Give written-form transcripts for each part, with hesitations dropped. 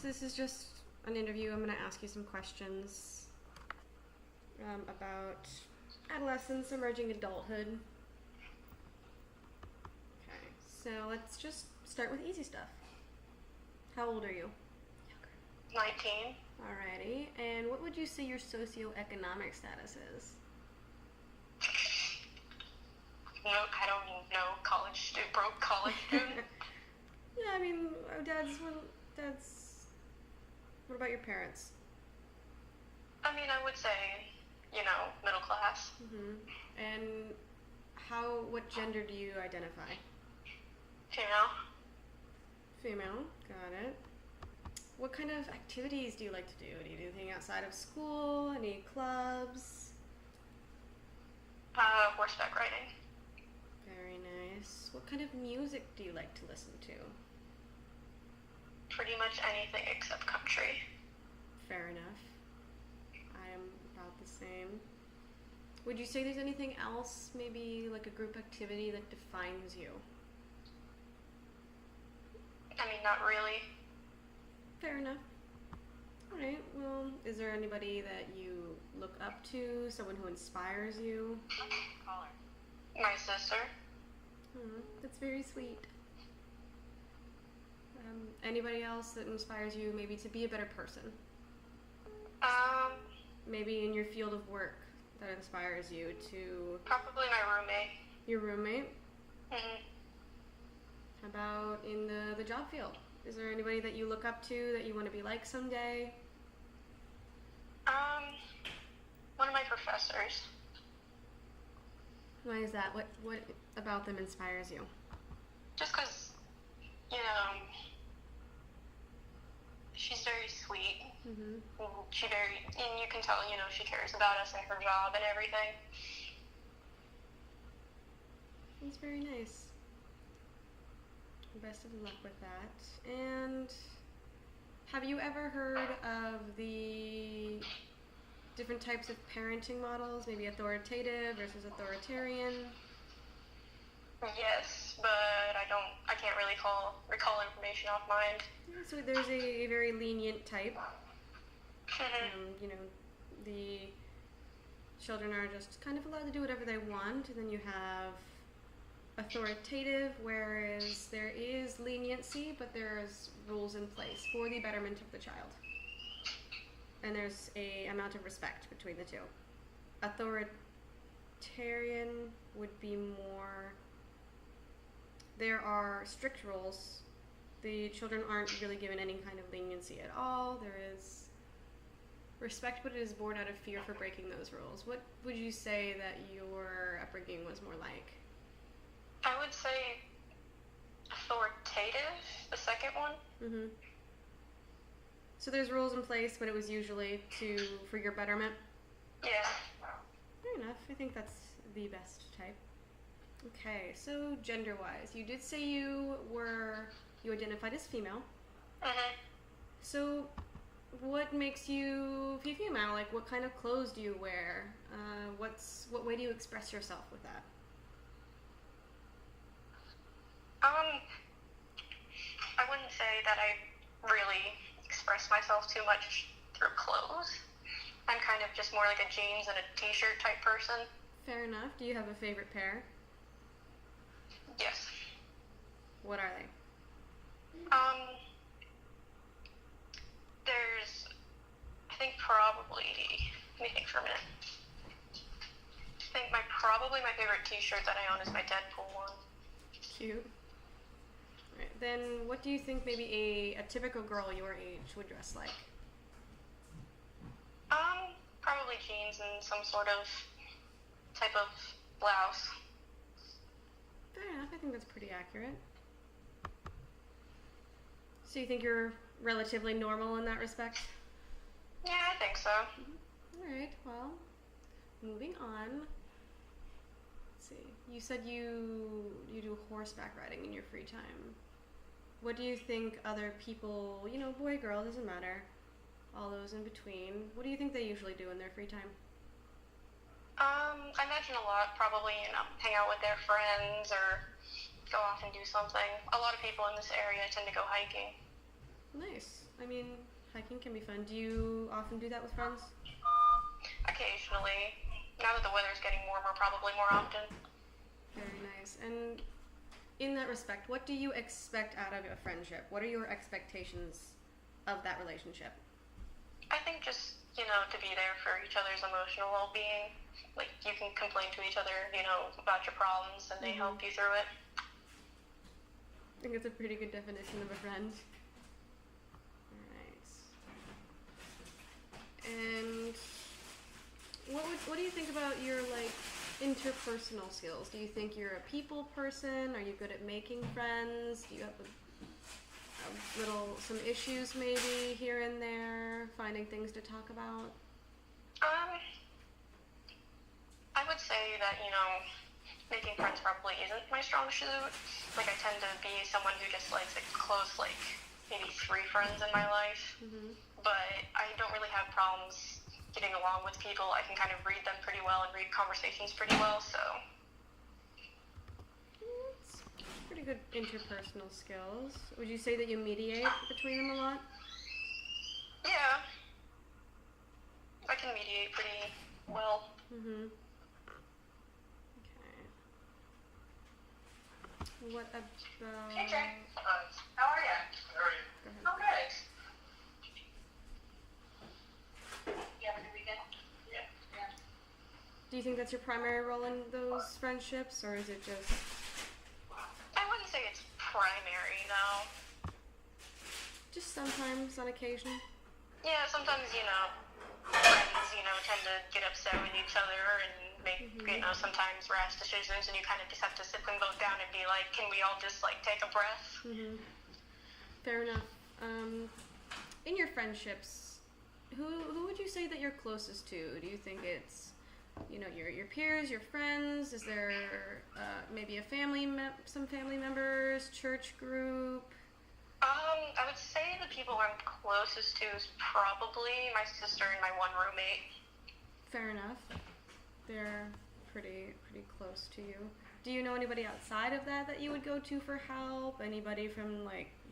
this is just an interview. I'm going to ask you some questions about adolescence, emerging adulthood. Okay, so let's just start with easy stuff. How old are you? 19. Alrighty, and what would you say your socioeconomic status is? No, I don't know. Broke college student. Yeah, I mean, what about your parents? I mean, I would say, middle class. Mm-hmm. And what gender do you identify? Female. Female, got it. What kind of activities do you like to do? Do you do anything outside of school? Any clubs? Horseback riding. Very nice. What kind of music do you like to listen to? Pretty much anything except country. Fair enough. I am about the same. Would you say there's anything else, maybe like a group activity that defines you? I mean, not really. Fair enough. Alright, well, is there anybody that you look up to? Someone who inspires you? Caller. My sister. That's very sweet. Anybody else that inspires you maybe to be a better person? Maybe in your field of work that inspires you to... Probably my roommate. Your roommate? Mm-hmm. How about in the job field? Is there anybody that you look up to that you want to be like someday? One of my professors. Why is that? What about them inspires you? Just because, she's very sweet. Mm-hmm. And you can tell, she cares about us and her job and everything. That's very nice. Best of luck with that. And have you ever heard of the different types of parenting models? Maybe authoritative versus authoritarian? Yes, but I can't really recall information off mind. Yeah, so there's a very lenient type. Mm-hmm. The children are just kind of allowed to do whatever they want, and then you have authoritative, whereas there is leniency, but there's rules in place for the betterment of the child. And there's a amount of respect between the two. Authoritarian would be more... There are strict rules. The children aren't really given any kind of leniency at all. There is respect, but it is born out of fear for breaking those rules. What would you say that your upbringing was more like? I would say authoritative, the second one. Mm-hmm. So there's rules in place, but it was usually for your betterment? Yeah. Fair enough. I think that's the best type. Okay, so gender-wise, you did say you identified as female. Mm-hmm. So what makes you be female? Like, what kind of clothes do you wear? What way do you express yourself with that? I wouldn't say that I really express myself too much through clothes. I'm kind of just more like a jeans and a t-shirt type person. Fair enough. Do you have a favorite pair? Yes. What are they? There's, I think probably, let me think for a minute. I think probably my favorite t-shirt that I own is my Deadpool one. Cute. Right, then what do you think maybe a typical girl your age would dress like? Probably jeans and some sort of type of blouse. Fair enough, I think that's pretty accurate. So you think you're relatively normal in that respect? Yeah, I think so. Alright, well, moving on. Let's see. You said you do horseback riding in your free time. What do you think other people, boy, girl, doesn't matter, all those in between, what do you think they usually do in their free time? I imagine a lot probably, hang out with their friends or go off and do something. A lot of people in this area tend to go hiking. Nice. I mean, hiking can be fun. Do you often do that with friends? Occasionally. Now that the weather's getting warmer, probably more often. Very nice. And in that respect, what do you expect out of a friendship? What are your expectations of that relationship? I think just, to be there for each other's emotional well-being. Like, you can complain to each other, about your problems, and they help you through it. I think that's a pretty good definition of a friend. Alright. And what do you think about your, interpersonal skills? Do you think you're a people person? Are you good at making friends? Do you have some issues maybe here and there, finding things to talk about? I would say that, making friends probably isn't my strong suit. Like, I tend to be someone who just likes close, maybe 3 friends in my life. Mm-hmm. But I don't really have problems getting along with people. I can kind of read them pretty well and read conversations pretty well, so. It's pretty good interpersonal skills. Would you say that you mediate between them a lot? Yeah. I can mediate pretty well. Mm-hmm. What about... Hey, Jay. How are you? How are you? Oh, good. You have a good weekend? Yeah. Do you think that's your primary role in those friendships, or is it just... I wouldn't say it's primary, no. Just sometimes, on occasion? Yeah, sometimes, friends, tend to get upset with each other and make, sometimes rash decisions, and you kind of just have to sit them both down and be like, can we all just, take a breath? Mm-hmm. Fair enough. In your friendships, who would you say that you're closest to? Do you think it's, your peers, your friends? Is there maybe some family members, church group? I would say the people I'm closest to is probably my sister and my one roommate. Fair enough. They're pretty close to you. Do you know anybody outside of that you would go to for help? Anybody from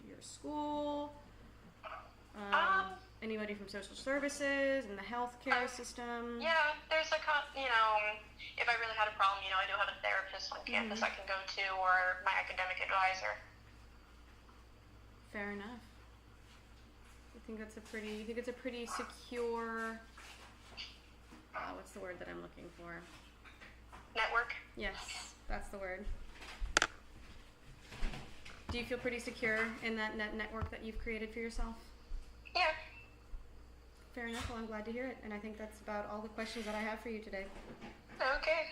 your school? Anybody from social services and the healthcare system? Yeah, there's if I really had a problem, I do have a therapist on campus I can go to, or my academic advisor. Fair enough. I think it's a pretty secure, what's the word that I'm looking for? Network? Yes, that's the word. Do you feel pretty secure in that network that you've created for yourself? Yeah. Fair enough. Well, I'm glad to hear it. And I think that's about all the questions that I have for you today. Okay.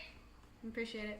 Appreciate it.